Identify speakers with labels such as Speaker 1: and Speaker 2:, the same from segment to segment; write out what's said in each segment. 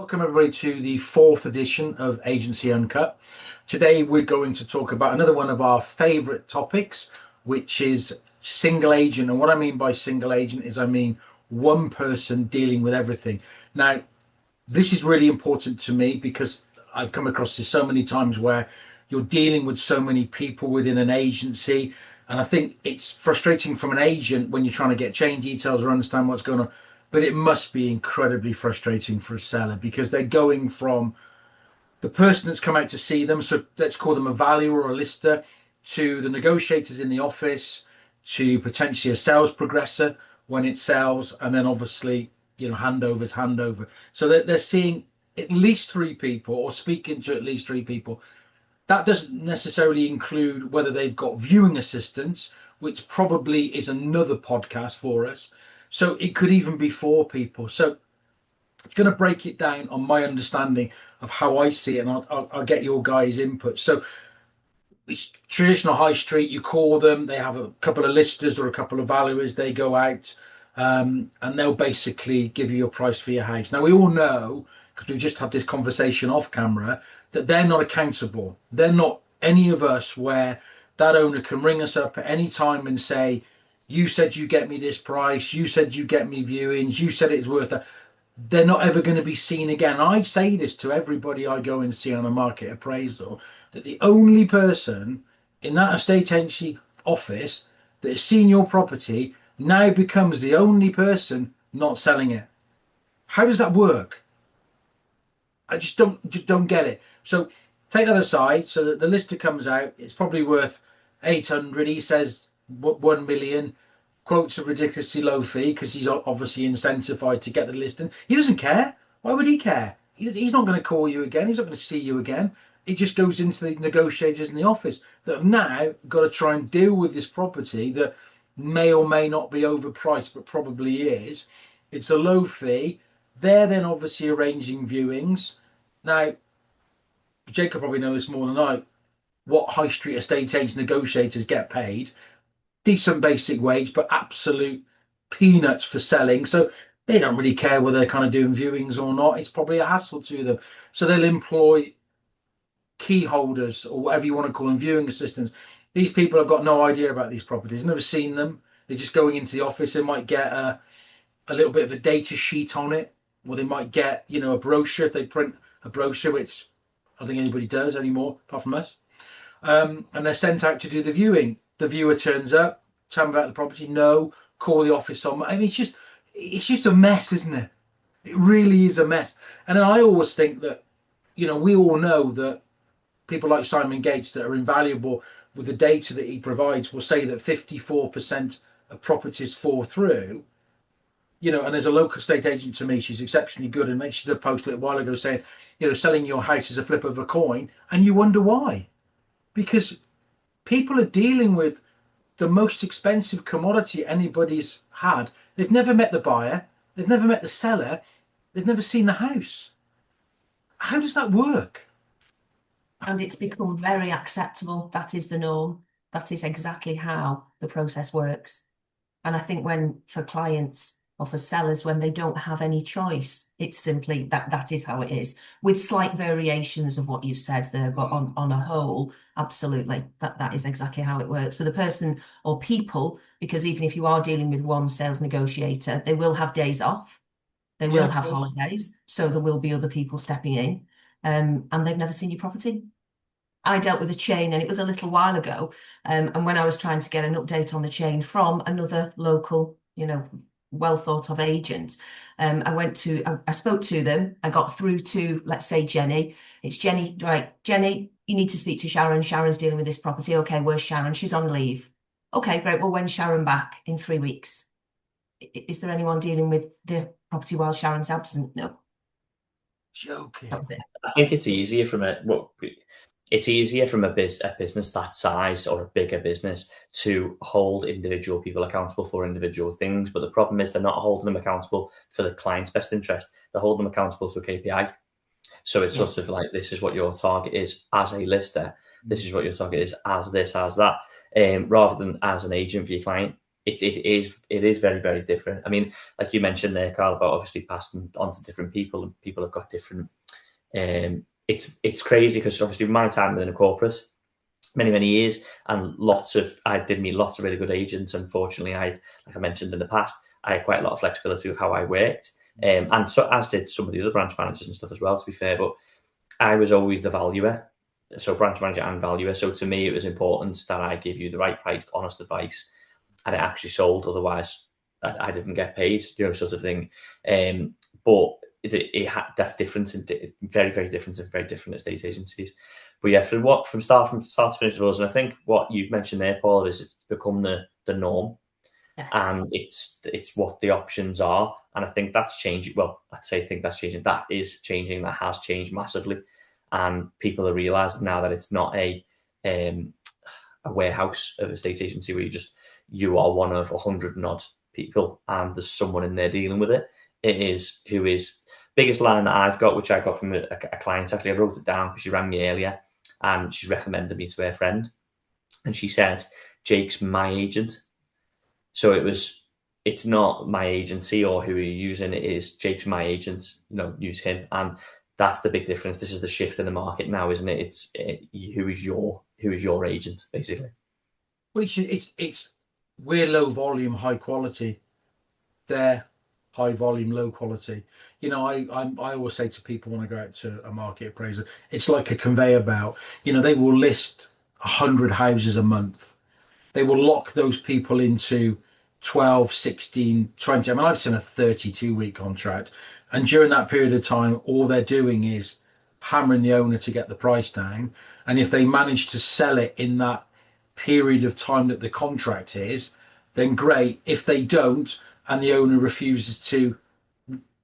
Speaker 1: Welcome everybody to the fourth edition of Agency Uncut. Today we're going to talk about another one of our favourite topics, which is single agent. And what I mean by single agent is I mean one person dealing with everything. Now, this is really important to me because I've come across this so many times where you're dealing with so many people within an agency. And I think it's frustrating from an agent when you're trying to get chain details or understand what's going on. But it must be incredibly frustrating for a seller because they're going from the person that's come out to see them, so let's call them a valuer or a lister, to the negotiators in the office, to potentially a sales progressor when it sells, and then obviously, handover. So they're seeing at least three people or speaking to at least three people. That doesn't necessarily include whether they've got viewing assistants, which probably is another podcast for us. So it could even be four people. So I'm going to break it down on my understanding of how I see it, and I'll get your guys' input. So it's traditional high street. You call them. They have a couple of listers or a couple of valuers. They go out and they'll basically give you a price for your house. Now, we all know, because we've just had this conversation off camera, that they're not accountable. They're not any of us where that owner can ring us up at any time and say, you said you get me this price, you said you get me viewings, you said it's worth that. They're not ever going to be seen again. I say this to everybody I go and see on a market appraisal, that the only person in that estate agency office that has seen your property now becomes the only person not selling it. How does that work? I just don't get it. So take that aside. So that the lister comes out, it's probably worth 800. He says 1 million, quotes a ridiculously low fee because he's obviously incentivized to get the listing. He doesn't care. Why would he care? He's not going to call you again. He's not going to see you again. It just goes into the negotiators in the office that have now got to try and deal with this property that may or may not be overpriced, but probably is. It's a low fee. They're then obviously arranging viewings. Now, Jacob probably knows more than I what high street estate agent negotiators get paid. Decent basic wage, but absolute peanuts for selling. So they don't really care whether they're kind of doing viewings or not. It's probably a hassle to them. So they'll employ key holders or whatever you want to call them, viewing assistants. These people have got no idea about these properties, never seen them. They're just going into the office. They might get a little bit of a data sheet on it, or they might get, a brochure if they print a brochure, which I don't think anybody does anymore, apart from us. And they're sent out to do the viewing. The viewer turns up, tell them about the property, no, call the office on. I mean, it's just a mess, isn't it? It really is a mess. And then I always think that, we all know that people like Simon Gates that are invaluable with the data that he provides will say that 54% of properties fall through. And there's a local estate agent to me, she's exceptionally good, and she did a post a little while ago saying, selling your house is a flip of a coin, and you wonder why. Because people are dealing with the most expensive commodity anybody's had. They've never met the buyer. They've never met the seller. They've never seen the house. How does that work?
Speaker 2: And it's become very acceptable. That is the norm. That is exactly how the process works. And I think for clients or for sellers, when they don't have any choice, it's simply that is how it is, with slight variations of what you've said there, but on a whole, absolutely, that is exactly how it works. So the person or people, because even if you are dealing with one sales negotiator, they will have days off, they will have holidays, so there will be other people stepping in, and they've never seen your property. I dealt with a chain, and it was a little while ago, and when I was trying to get an update on the chain from another local, well thought of agent, I spoke to them. I got through to, let's say, Jenny. It's Jenny, right? Jenny, you need to speak to Sharon. Sharon's dealing with this property. Okay, where's Sharon? She's on leave. Okay, great. Well, when's Sharon back? In 3 weeks. Is there anyone dealing with the property while Sharon's absent? No.
Speaker 1: Joking.
Speaker 2: That was it.
Speaker 3: I think it's easier from a business that size or a bigger business to hold individual people accountable for individual things. But the problem is they're not holding them accountable for the client's best interest. They're holding them accountable to a KPI. So it's sort of like, this is what your target is as a lister. This is what your target is as this, as that, rather than as an agent for your client. it is very, very different. I mean, like you mentioned there, Karl, about obviously passing on to different people, and people have got different. It's crazy because obviously my time within a corporate, many years, and I did meet lots of really good agents. Unfortunately, like I mentioned in the past, I had quite a lot of flexibility with how I worked, and so as did some of the other branch managers and stuff as well, to be fair. But I was always the valuer, so branch manager and valuer. So to me, it was important that I give you the right priced, honest advice, and it actually sold. Otherwise, I didn't get paid, sort of thing. But that's different, and very, very different, and very different estate agencies. But yeah, from start to finish of us, and I think what you've mentioned there, Paul, is it's become the norm. Yes. And it's what the options are, and I think that's changing. Well, I think that's changing. That is changing. That has changed massively, and people are realising now that it's not a warehouse of estate agency where you are one of 100 and odd people, and there's someone in there dealing with it. It is who is biggest line that I've got, which I got from a client. Actually, I wrote it down because she rang me earlier, and she recommended me to her friend, and she said, "Jake's my agent." So it's not my agency or who you're using. It is Jake's my agent. Use him, and that's the big difference. This is the shift in the market now, isn't it? It's who is your agent, basically.
Speaker 1: Well, we're low volume, high quality. They're high volume, low quality. I always say to people when I go out to a market appraiser, it's like a conveyor belt. They will list 100 houses a month. They will lock those people into 12, 16, 20. I mean, I've seen a 32-week contract, and during that period of time, all they're doing is hammering the owner to get the price down. And if they manage to sell it in that period of time that the contract is, then great. If they don't, and the owner refuses to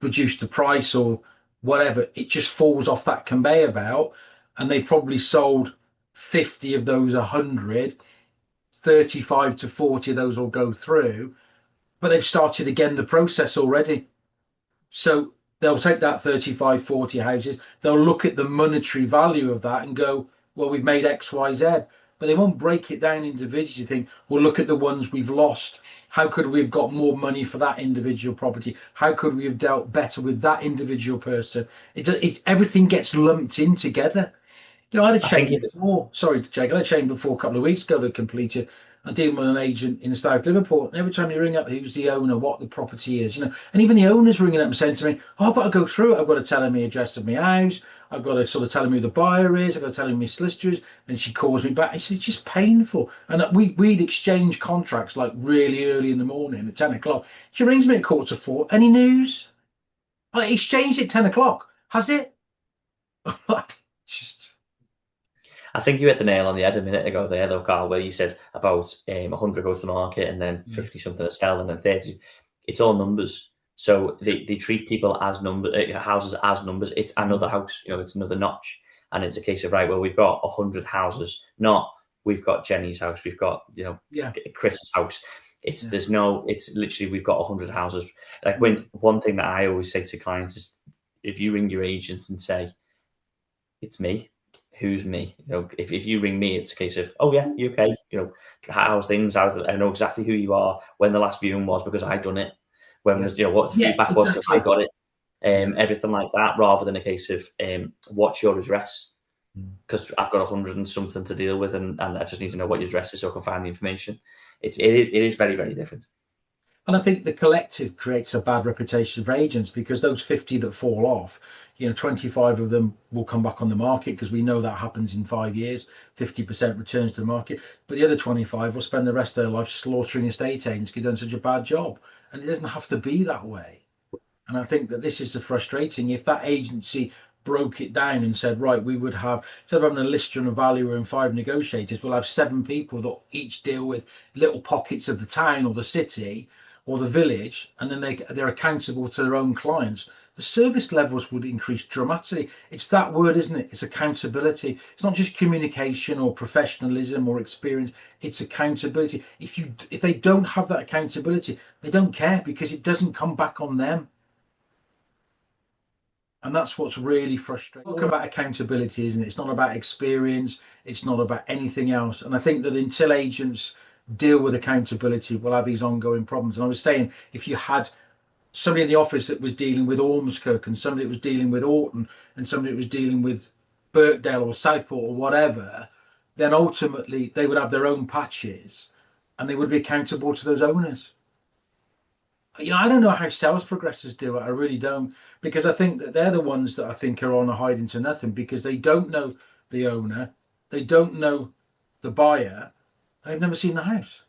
Speaker 1: reduce the price or whatever, it just falls off that conveyor belt, and they probably sold 50 of those 100. 35 to 40 of those will go through, but they've started again the process already. So they'll take that 35, 40 houses, they'll look at the monetary value of that and go, well, we've made X, Y, Z. But they won't break it down individually. Think, well, look at the ones we've lost. How could we have got more money for that individual property? How could we have dealt better with that individual person? Everything gets lumped in together. I had a chain before. Sorry, Jake. I had a chain before a couple of weeks ago that completed. I'm dealing with an agent in South Liverpool, and every time you ring up, who's the owner, what the property is, and even the owner's ringing up and saying to me, "Oh, I've got to go through it. I've got to tell him the address of my house. I've got to sort of tell him who the buyer is. I've got to tell him my solicitor is." And she calls me back. It's just painful. And we'd exchange contracts like really early in the morning at 10 o'clock. She rings me at 3:45. Any news? I exchanged at 10 o'clock. Has it?
Speaker 3: I think you hit the nail on the head a minute ago there, though, Karl, where you said about 100 go to market and then 50 something to sell and then 30. It's all numbers. So they treat people as houses as numbers. It's another house, it's another notch. And it's a case of, right, well, we've got 100 houses, not we've got Jenny's house, we've got, Chris's house. It's literally, we've got 100 houses. Like one thing that I always say to clients is, if you ring your agent and say, it's me, who's me? If you ring me, it's a case of, oh yeah, you okay? How's things? I know exactly who you are, when the last viewing was because I done it, when was what the feedback was because I got it, everything like that, rather than a case of what's your address? Because I've got 100 and something to deal with, and I just need to know what your address is so I can find the information. It is very, very different.
Speaker 1: And I think the collective creates a bad reputation for agents, because those 50 that fall off, 25 of them will come back on the market, because we know that happens in 5 years, 50% returns to the market. But the other 25 will spend the rest of their life slaughtering estate agents because they've done such a bad job. And it doesn't have to be that way. And I think that this is the frustrating. If that agency broke it down and said, right, we would have, instead of having a lister and a valuer and 5 negotiators, we'll have 7 people that each deal with little pockets of the town or the city or the village, and then they're accountable to their own clients, the service levels would increase dramatically. It's that word, isn't it? It's accountability. It's not just communication or professionalism or experience. It's accountability. If they don't have that accountability, they don't care, because it doesn't come back on them. And that's what's really frustrating. Talk about accountability, isn't it? It's not about experience. It's not about anything else. And I think that until agents deal with accountability, we'll have these ongoing problems. And I was saying, if you had somebody in the office that was dealing with Ormskirk and somebody that was dealing with Orton and somebody that was dealing with Birkdale or Southport or whatever, then ultimately they would have their own patches and they would be accountable to those owners. You know, I don't know how sales progressors do it. I really don't, because I think that they're the ones that I think are on a hiding to nothing, because they don't know the owner, they don't know the buyer, they've never seen the house.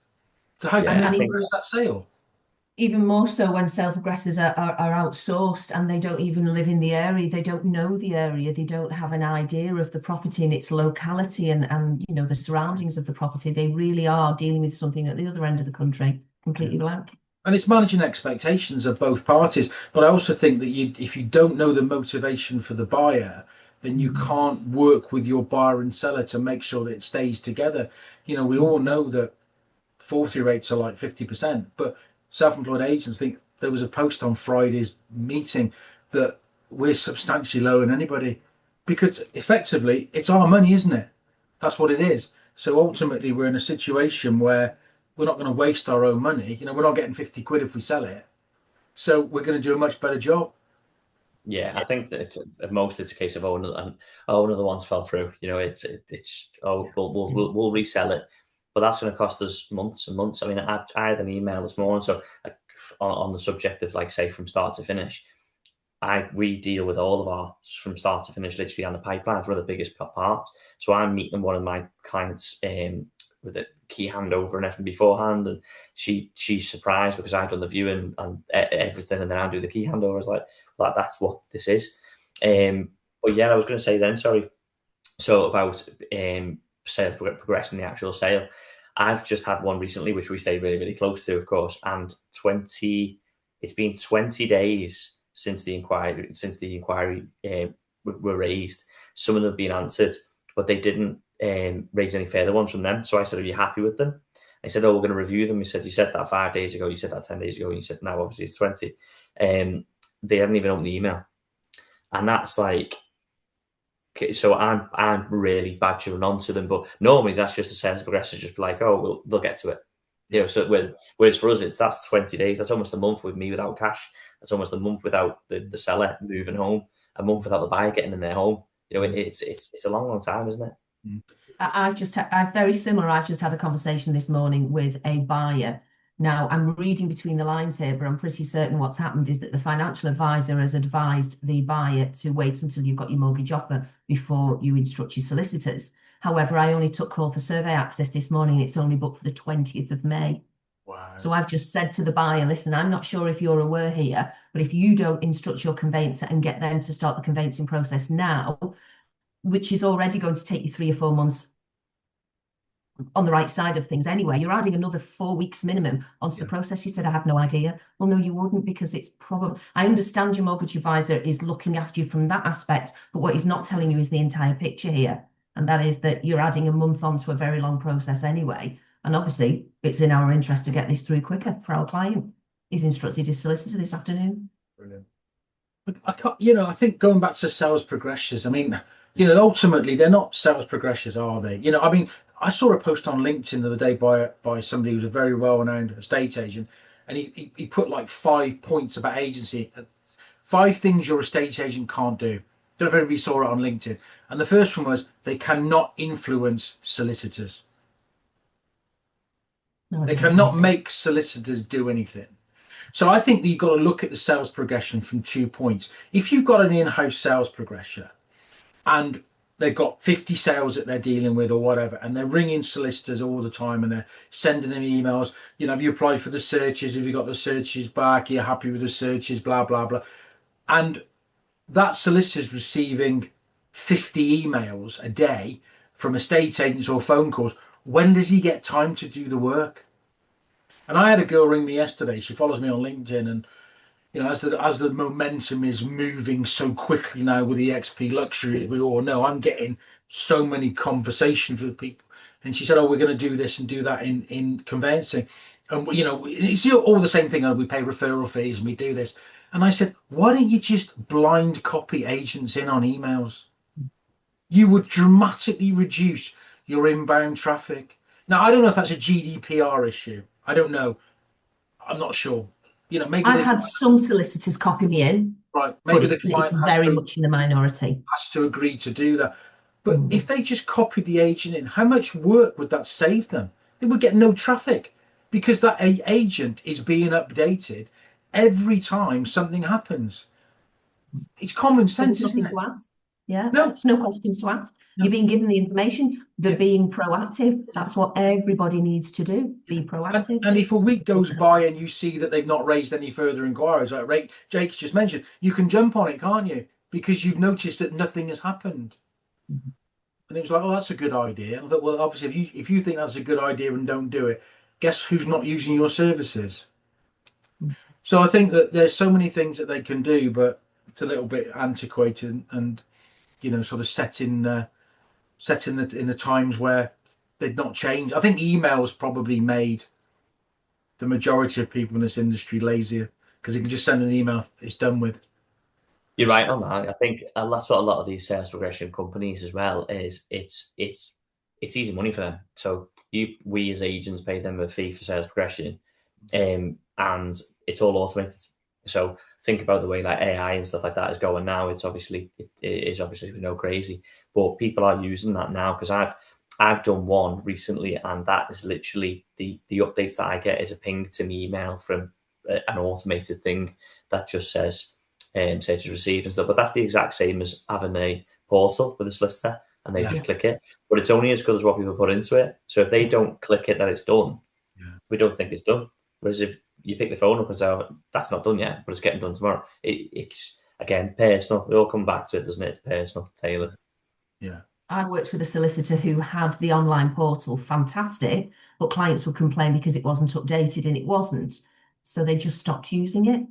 Speaker 1: So how can they progress that sale?
Speaker 2: Even more so when sale progressors are outsourced and they don't even live in the area, they don't know the area, they don't have an idea of the property and its locality and you know, the surroundings of the property. They really are dealing with something at the other end of the country, completely blank.
Speaker 1: And it's managing expectations of both parties. But I also think that if you don't know the motivation for the buyer, then you can't work with your buyer and seller to make sure that it stays together. You know, we all know that fall-through rates are like 50%, but self-employed agents think there was a post on Friday's meeting that we're substantially lower than anybody, because effectively it's our money, isn't it? That's what it is. So ultimately we're in a situation where we're not going to waste our own money. You know, we're not getting 50 quid if we sell it. So we're going to do a much better job.
Speaker 3: Yeah, I think that at most it's a case of another one's fell through. You know, it's we'll resell it, but that's going to cost us months and months. I mean, I had an email this morning, so on the subject of, like, say, from start to finish, we deal with all of our from start to finish, literally, on the pipeline. It's one of the biggest parts. So I'm meeting one of my clients with a key handover and everything beforehand, and she's surprised because I've done the viewing and everything, and then I do the key handover. I was like, well, that's what this is. But yeah, I was going to say then, sorry. So about sale progressing the actual sale, I've just had one recently, which we stayed really, really close to, of course, and it's been 20 days since the inquiry were raised. Some of them have been answered, but they didn't raise any further ones from them. So I said, are you happy with them? I said, oh, we're going to review them. He said, you said that 5 days ago, you said that 10 days ago, and you said now obviously it's 20. They hadn't even opened the email. And that's like, so I'm really badgering onto them, but normally that's just a sales progressor, just be like, oh, they'll get to it. You know, so whereas for us, that's 20 days. That's almost a month with me without cash. That's almost a month without the seller moving home, a month without the buyer getting in their home. You know, it's a long, long time, isn't it?
Speaker 2: I've just had a conversation this morning with a buyer. Now, I'm reading between the lines here, but I'm pretty certain what's happened is that the financial advisor has advised the buyer to wait until you've got your mortgage offer before you instruct your solicitors. However, I only took call for survey access this morning. It's only booked for the 20th of May.
Speaker 1: Wow.
Speaker 2: So I've just said to the buyer, listen, I'm not sure if you're aware here, but if you don't instruct your conveyancer and get them to start the conveyancing process now, which is already going to take you 3 or 4 months on the right side of things anyway, you're adding another 4 weeks minimum onto the process. He said, I had no idea. Well, no, you wouldn't, because it's probably, I understand your mortgage advisor is looking after you from that aspect, but what he's not telling you is the entire picture here. And that is that you're adding a month onto a very long process anyway. And obviously it's in our interest to get this through quicker for our client. He's instructed his solicitor this afternoon.
Speaker 1: Brilliant. But I think going back to sales progressors, I mean, ultimately they're not sales progressors, are they? I mean, I saw a post on LinkedIn the other day by somebody who's a very well-renowned estate agent, and he put like 5 points about agency, 5 things your estate agent can't do. Don't know if everybody saw it on LinkedIn. And the first one was they cannot influence solicitors. No, they cannot make solicitors do anything. So I think that you've got to look at the sales progression from 2 points. If you've got an in-house sales progressor and they've got 50 sales that they're dealing with or whatever, and they're ringing solicitors all the time and they're sending them emails, have you applied for the searches? Have you got the searches back? Are you happy with the searches? Blah, blah, blah. And that solicitor's receiving 50 emails a day from estate agents or phone calls. When does he get time to do the work? And I had a girl ring me yesterday. She follows me on LinkedIn, and as the momentum is moving so quickly now with the XP luxury, we all know, I'm getting so many conversations with people. And she said, oh, we're going to do this and do that in conveyancing. And, it's all the same thing. We pay referral fees and we do this. And I said, why don't you just blind copy agents in on emails? You would dramatically reduce your inbound traffic. Now, I don't know if that's a GDPR issue. I don't know. I'm not sure. You know, maybe
Speaker 2: I've had some solicitors copy me in,
Speaker 1: right.
Speaker 2: but
Speaker 1: Maybe the client
Speaker 2: it's very much in the minority.
Speaker 1: has to agree to do that. But if they just copy the agent in, how much work would that save them? They would get no traffic because that agent is being updated every time something happens. It's common sense, isn't it?
Speaker 2: To ask. Yeah,
Speaker 1: no,
Speaker 2: there's no questions to ask.
Speaker 1: No.
Speaker 2: You're being given the information. They're being proactive. That's what everybody needs to do. Be proactive.
Speaker 1: And if a week goes by and you see that they've not raised any further inquiries, like Jake's just mentioned, you can jump on it, can't you? Because you've noticed that nothing has happened. And it was like, oh, that's a good idea. And I thought, well, obviously, if you think that's a good idea and don't do it, guess who's not using your services? So I think that there's so many things that they can do, but it's a little bit antiquated and you know, sort of set in the times where they'd not changed. I think emails probably made the majority of people in this industry lazier because you can just send an email, it's done with.
Speaker 3: You're right on that. I think that's what a lot of these sales progression companies as well is. It's easy money for them. So we as agents pay them a fee for sales progression, and it's all automated. So think about the way like AI and stuff like that is going now. It is obviously we know crazy, but people are using that now because I've done one recently, and that is literally the updates that I get is a ping to me email from an automated thing that just says search and receive and stuff. But that's the exact same as having a portal with a solicitor and they just click it. But it's only as good as what people put into it. So if they don't click it that it's done, we don't think it's done. Whereas if you pick the phone up and say, oh, that's not done yet, but it's getting done tomorrow, it's again personal. We all come back to it, doesn't it? It's personal, tailored.
Speaker 1: Yeah.
Speaker 2: I worked with a solicitor who had the online portal, fantastic, but clients would complain because it wasn't updated, and it wasn't. So they just stopped using it.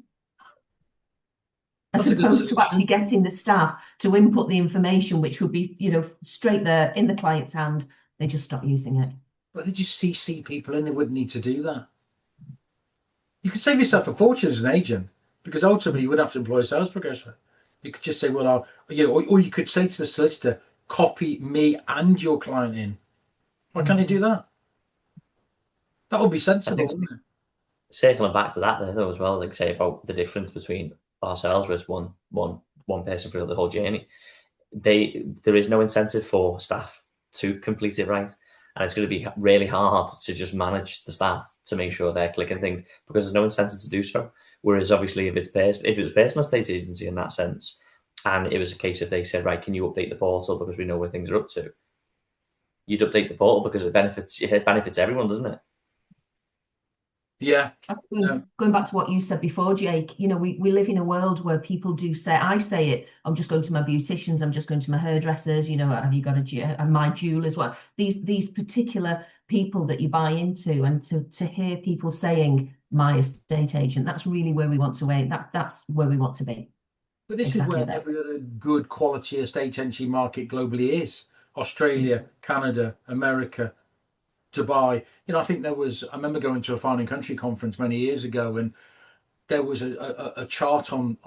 Speaker 2: As opposed to actually getting the staff to input the information, which would be, you know, straight there in the client's hand, they just stopped using it.
Speaker 1: But they just CC people in, they wouldn't need to do that. You could save yourself a fortune as an agent because ultimately you would have to employ a sales progressor. You could just say, well, or you could say to the solicitor, copy me and your client in. Why can't you do that? That would be sensible, wouldn't it?
Speaker 3: Circling back to that though as well, like say about the difference between ourselves, where it's one person through the whole journey. There is no incentive for staff to complete it right, and it's going to be really hard to just manage the staff to make sure they're clicking things because there's no incentive to do so. Whereas obviously if it was personal estate agency in that sense, and it was a case if they said, right, can you update the portal because we know where things are up to, you'd update the portal because it benefits everyone, doesn't it?
Speaker 1: Yeah.
Speaker 2: Going back to what you said before, Jake, you know, we live in a world where people do say, I say it, I'm just going to my beauticians, I'm just going to my hairdressers, you know, have you got and my jewelers? Well, these particular people that you buy into, and to hear people saying my estate agent, that's really where we want to aim. That's where we want to be.
Speaker 1: But this is where every other good quality estate agency market globally is. Australia, Canada, America, Dubai. You know, I think I remember going to a Fine and Country conference many years ago, and there was a chart on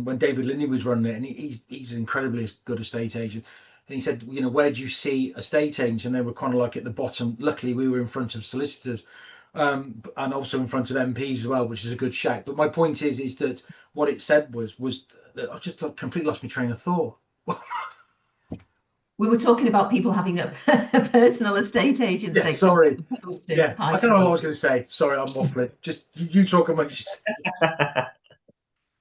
Speaker 1: when David Linney was running it, and he's an incredibly good estate agent. And he said, you know, where do you see estate agents? And they were kind of like at the bottom. Luckily, we were in front of solicitors, and also in front of MPs as well, which is a good shout. But my point is that what it said was that I just completely lost my train of thought.
Speaker 2: We were talking about people having a personal estate agency.
Speaker 1: Yeah, sorry. Yeah, I don't know what I was going to say. Sorry, I'm waffling. Just you talk about what you said.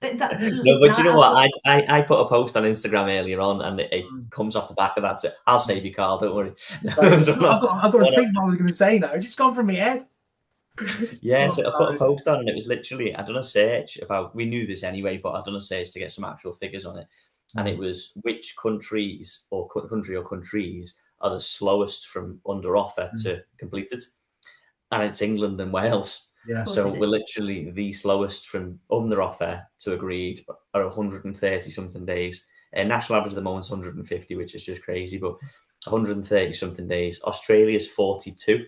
Speaker 3: No, but you know what? I put a post on Instagram earlier on, and it comes off the back of that. So I'll save you, Karl. Don't worry.
Speaker 1: I've got to think what I was going to say now. It's just gone from my head.
Speaker 3: Yeah, so I put a post on, and it was literally, I done a search about, we knew this anyway, but I done a search to get some actual figures on it. And it was which countries or countries are the slowest from under offer to completed. And it's England and Wales. Yeah. So we're literally the slowest from under offer to agreed are 130 something days. National average at the moment is 150, which is just crazy, but 130 something days. Australia's 42,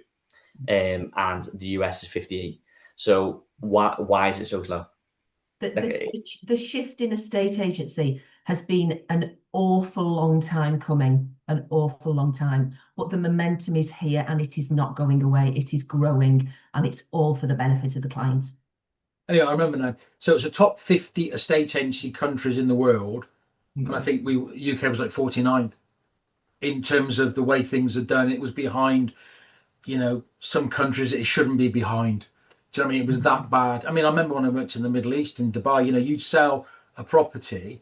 Speaker 3: and the US is 58. So why is it so slow?
Speaker 2: The shift in estate agency has been an awful long time coming, an awful long time. But the momentum is here and it is not going away. It is growing and it's all for the benefit of the client.
Speaker 1: Yeah, I remember now. So it's the top 50 estate agency countries in the world. And I think UK was like 49th in terms of the way things are done. It was behind, you know, some countries it shouldn't be behind. Do you know what I mean? It was that bad. I mean, I remember when I worked in the Middle East, in Dubai, you know, you'd sell a property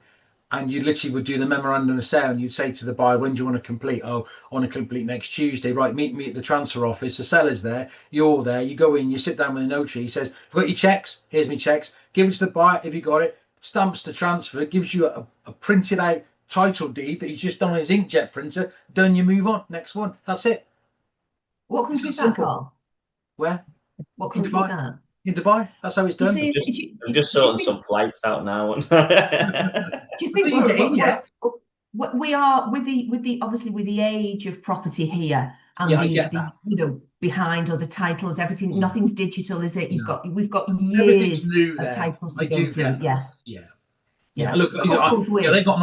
Speaker 1: and you literally would do the memorandum of sale and you'd say to the buyer, when do you want to complete? Oh, I want to complete next Tuesday. Right, meet me at the transfer office. The seller's there, you're there, you go in, you sit down with the notary. He says, I've got your checks, here's my checks. Give it to the buyer if you got it. Stamps the transfer, gives you a printed out title deed that he's just done on his inkjet printer. Done, you move on. Next one. That's it.
Speaker 2: What country is that, Carl?
Speaker 1: Where?
Speaker 2: What country is that?
Speaker 1: In Dubai. That's how it's done.
Speaker 3: I'm just sorting some flights out now.
Speaker 2: Do you think we are with the obviously with the age of property here and the you know, behind other titles, everything, nothing's digital, is it? We've got years of titles to go through. Yes.
Speaker 1: Yeah, look, you know,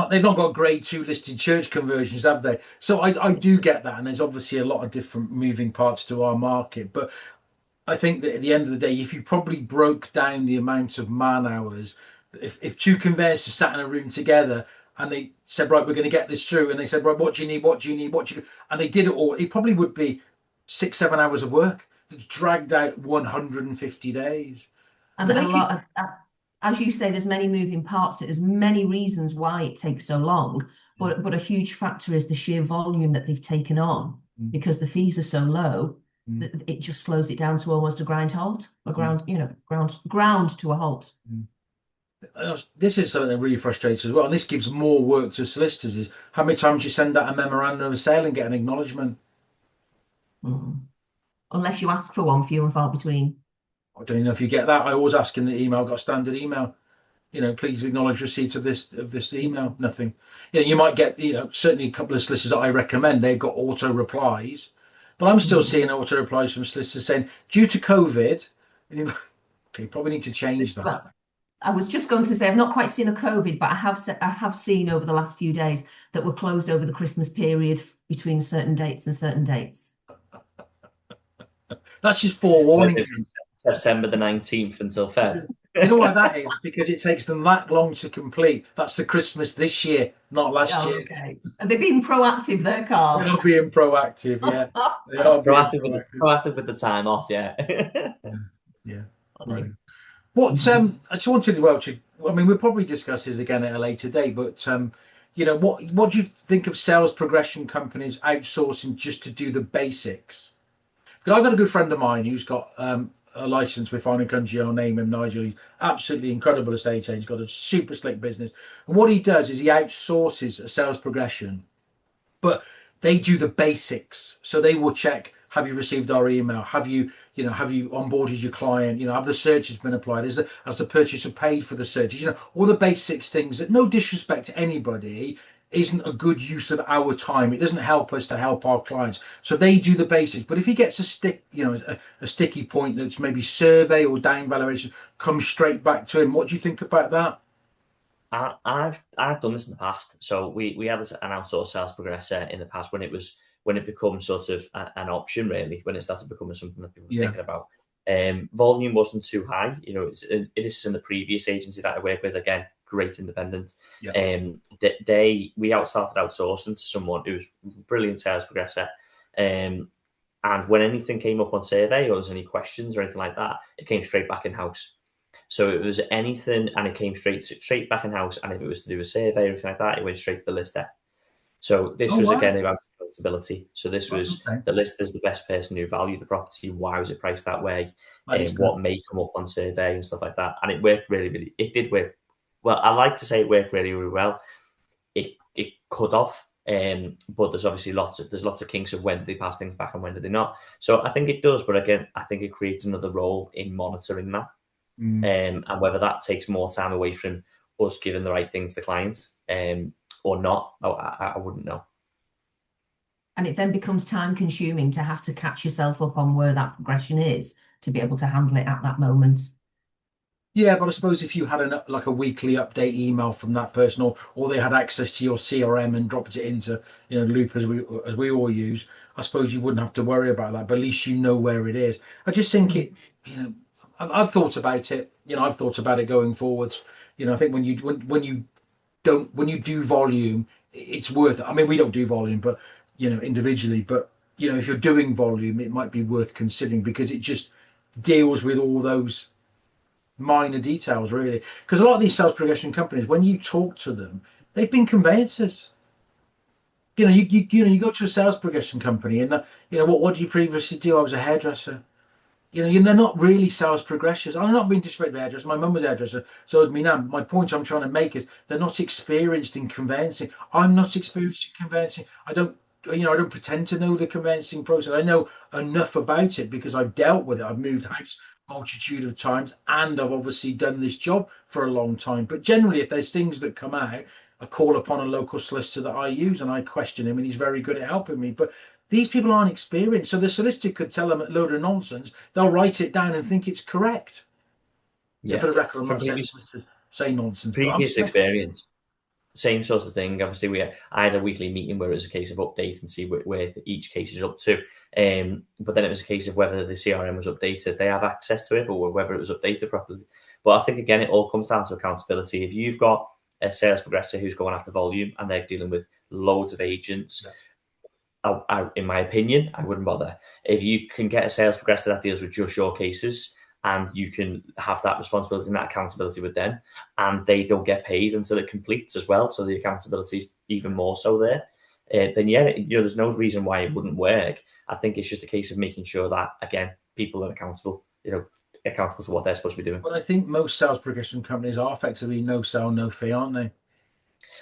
Speaker 1: they've not got grade 2 listed church conversions, have they? So I do get that, and there's obviously a lot of different moving parts to our market. But I think that at the end of the day, if you probably broke down the amount of man hours, if two conveyancers sat in a room together and they said, right, we're going to get this through, and they said, right, what do you need, what do you need, what do you, and they did it all, it probably would be 6-7 hours of work. It's dragged out 150 days.
Speaker 2: And a lot of, as you say, there's many moving parts to it. There's many reasons why it takes so long, but a huge factor is the sheer volume that they've taken on because the fees are so low that it just slows it down to almost a ground to a halt.
Speaker 1: This is something that really frustrates as well, and this gives more work to solicitors. Is how many times you send out a memorandum of sale and get an acknowledgement?
Speaker 2: Unless you ask for one, few and far between.
Speaker 1: I don't even know if you get that. I always ask in the email, got a standard email, you know, please acknowledge receipt of this email. Nothing. You know, you might get, you know, certainly a couple of solicitors that I recommend, they've got auto replies, but I'm still seeing auto replies from solicitors saying, due to COVID, okay, probably need to change that.
Speaker 2: I was just going to say, I've not quite seen a COVID, but I have seen over the last few days that we're closed over the Christmas period between certain dates and certain dates.
Speaker 1: That's just forewarning.
Speaker 3: September the 19th until Feb.
Speaker 1: You know why that is? Because it takes them that long to complete. That's the Christmas this year, not last year.
Speaker 2: Okay. Are they being proactive there, Carl?
Speaker 1: They're being proactive, yeah. They are
Speaker 3: proactive with the time off, yeah.
Speaker 1: Yeah. Right. What I just wanted to I mean, we'll probably discuss this again at a later date, but you know, what do you think of sales progression companies outsourcing just to do the basics? Because I've got a good friend of mine who's got a license with Fine and Country. I'll name him Nigel. He's absolutely incredible estate agent. He's got a super slick business. And what he does is he outsources a sales progression, but they do the basics. So they will check, have you received our email? Have you onboarded your client? You know, have the searches been applied? Has the purchaser paid for the searches? You know, all the basics things that, no disrespect to anybody, isn't a good use of our time. It doesn't help us to help our clients. So they do the basics. But if he gets a sticky point that's maybe survey or down valuation, comes straight back to him. What do you think about that?
Speaker 3: I've done this in the past. So we had an outsourced sales progressor in the past when it becomes sort of an option, really, when it started becoming something that people were thinking about. Volume wasn't too high. You know, it is in the previous agency that I work with, again, great independent. We started outsourcing to someone who was brilliant sales progressor. And when anything came up on survey or there was any questions or anything like that, it came straight back in-house. So it was anything, and it came straight back in-house. And if it was to do a survey or anything like that, it went straight to the lister. So this was again about accountability. So this was the lister's the best person who valued the property. Why was it priced that way? And what may come up on survey and stuff like that. And it worked really, it did work. Well, I like to say it worked really, really well. It could have, but there's obviously lots of kinks of when do they pass things back and when do they not. So I think it does, but again, I think it creates another role in monitoring that, and whether that takes more time away from us giving the right things to clients, or not, I wouldn't know.
Speaker 2: And it then becomes time consuming to have to catch yourself up on where that progression is to be able to handle it at that moment.
Speaker 1: Yeah, but I suppose if you had like a weekly update email from that person, or they had access to your CRM and dropped it into Loop as we all use, I suppose you wouldn't have to worry about that. But at least you know where it is. I just think it, I've thought about it. I've thought about it going forwards. I think when you do volume, it's worth it. I mean, we don't do volume, but individually, but if you're doing volume, it might be worth considering because it just deals with all those minor details, really. Because a lot of these sales progression companies, when you talk to them, they've been conveyancers. You go to a sales progression company and what did you previously do? I was a hairdresser. They're not really sales progressors. I'm not being disrespectful to hairdresser. My mum was a hairdresser, so was me nan. My point I'm trying to make is they're not experienced in conveyancing. I'm not experienced in conveyancing. I don't pretend to know the conveyancing process. I know enough about it because I've dealt with it. I've moved house multitude of times, and I've obviously done this job for a long time. But generally, if there's things that come out, I call upon a local solicitor that I use and I question him, and he's very good at helping me. But these people aren't experienced, so the solicitor could tell them a load of nonsense. They'll write it down and think it's correct. Yeah, for the record, I'm not saying to say nonsense.
Speaker 3: Previous experience, same sort of thing. Obviously, I had a weekly meeting where it was a case of update and see where each case is up to. But then it was a case of whether the CRM was updated. They have access to it, but whether it was updated properly. But I think, again, it all comes down to accountability. If you've got a sales progressor who's going after volume and they're dealing with loads of agents, in my opinion, I wouldn't bother. If you can get a sales progressor that deals with just your cases and you can have that responsibility and that accountability with them, and they don't get paid until it completes as well, so the accountability is even more so there, then there's no reason why it wouldn't work. I think it's just a case of making sure that, again, people are accountable, accountable to what they're supposed to be doing.
Speaker 1: But I think most sales progression companies are effectively no sell, no fee, aren't they?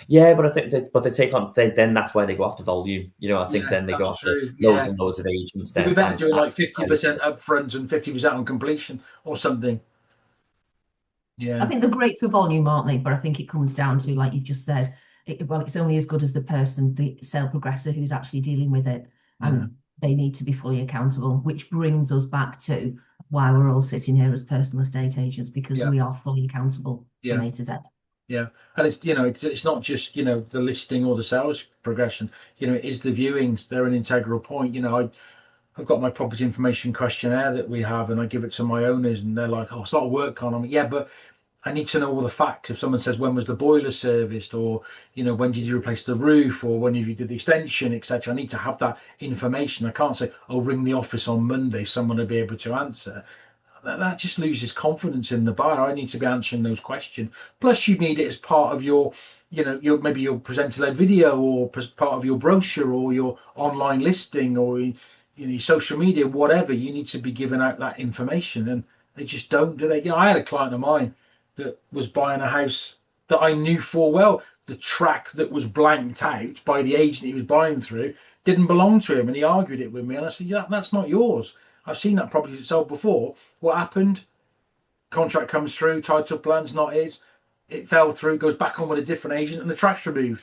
Speaker 3: Yeah, but I think they take on. Then that's why they go after volume. I think then they go after loads and loads of agents. Then
Speaker 1: we better doing like 50% upfront and 50% on completion or something. Yeah,
Speaker 2: I think they're great for volume, aren't they? But I think it comes down to, like you've just said, it's only as good as the person, the sale progressor who's actually dealing with it, and they need to be fully accountable. Which brings us back to why we're all sitting here as personal estate agents, because we are fully accountable from A to Z.
Speaker 1: Yeah, and it's not just the listing or the sales progression. It is the viewings. They're an integral point. I've got my property information questionnaire that we have, and I give it to my owners, and they're like, "Oh, it's not a work con." I'm like, "Yeah, but I need to know all the facts." If someone says, "When was the boiler serviced?" or "When did you replace the roof?" or "When you did the extension," etc., I need to have that information. I can't say, "Oh, ring the office on Monday. Someone will be able to answer." That just loses confidence in the buyer. I need to be answering those questions. Plus, you need it as part of your, maybe your presenter-led video, or part of your brochure, or your online listing, or your social media, whatever. You need to be giving out that information, and they just don't, do they? I had a client of mine that was buying a house that I knew full well the track that was blanked out by the agent he was buying through didn't belong to him, and he argued it with me, and I said, "Yeah, that's not yours. I've seen that property sold before. What happened? Contract comes through, title plan's not his. It fell through, goes back on with a different agent, and the track's removed."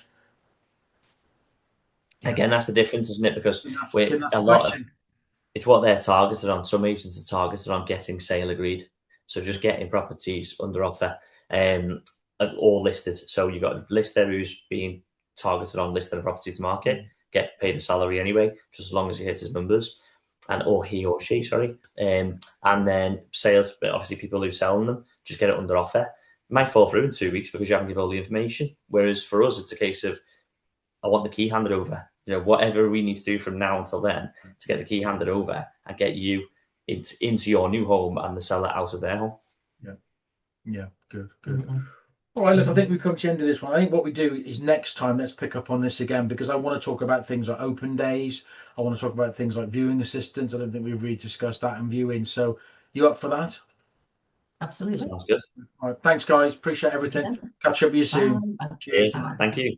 Speaker 3: Again, that's the difference, isn't it? Because it's what they're targeted on. Some agents are targeted on getting sale agreed, so just getting properties under offer, all listed. So you've got a lister who's being targeted on listing a property to market, get paid a salary anyway, just as long as he hits his numbers. Or he or she, and then sales, obviously people who sell them just get it under offer. It might fall through in 2 weeks because you haven't given all the information. Whereas for us, it's a case of, I want the key handed over. Whatever we need to do from now until then to get the key handed over and get you into your new home and the seller out of their home.
Speaker 1: Yeah, good. All right, look, I think we've come to the end of this one. I think what we do is next time, let's pick up on this again, because I want to talk about things like open days. I want to talk about things like viewing assistants. I don't think we've really discussed that and viewing. So you up for that?
Speaker 2: Absolutely.
Speaker 3: Sounds good.
Speaker 1: All right, thanks, guys. Appreciate everything. Catch up with you soon.
Speaker 3: Cheers. Thank you.